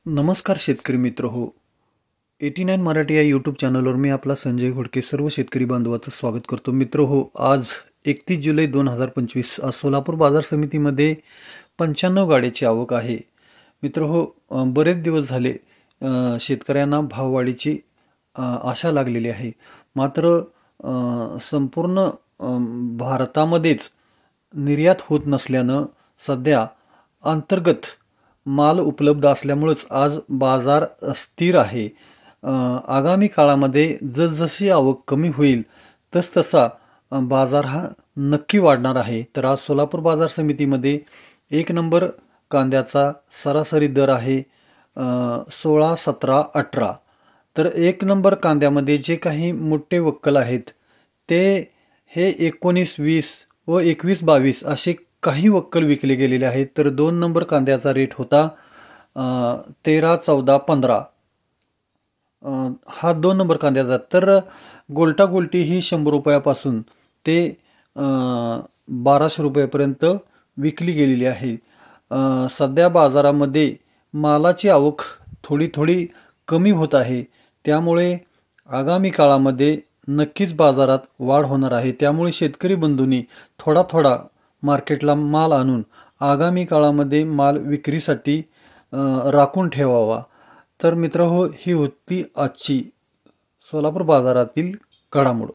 नमस्कार शेतकरी मित्र हो. 89 मराठी या यूट्यूब चॅनलवर मी आपला संजय घोडके सर्व शेतकरी बांधवाचं स्वागत करतो. मित्र हो, आज 31 जुलै 2025 आज सोलापूर बाजार समितीमध्ये 95 गाड्याची आवक आहे. मित्र हो, बरेच दिवस झाले शेतकऱ्यांना भाववाढीची आशा लागलेली आहे. मात्र संपूर्ण भारतामध्येच निर्यात होत नसल्यानं सध्या अंतर्गत माल उपलब्ध असल्यामुळेच आज बाजार स्थिर आहे. आगामी काळामध्ये जसजशी आवक कमी होईल तसतसा बाजार हा नक्की वाढणार आहे. तर आज सोलापूर बाजार समितीमध्ये 1 नंबर कांद्याचा सरासरी दर आहे 16, 17, 18. तर 1 नंबर कांद्यामध्ये जे काही मोठे वक्कल आहेत ते हे 19, 20 व 21, 22 असे काही वक्कल विकले गेलेले आहेत. तर 2 नंबर कांद्याचा रेट होता 13, 14, 15. हा 2 नंबर कांद्याचा. तर गोल्टा गोल्टी ही 100 रुपयापासून ते 1200 रुपयापर्यंत विकली गेलेली आहे. सध्या बाजारामध्ये मालाची आवक थोडी थोडी कमी होत आहे. त्यामुळे आगामी काळामध्ये नक्कीच बाजारात वाढ होणार आहे. त्यामुळे शेतकरी बंधूंनी थोडा थोडा मार्केटला माल आणून आगामी काळामध्ये माल विक्रीसाठी राखून ठेवावा. तर मित्रहो, ही होती आजची सोलापूर बाजारातील घडामोड.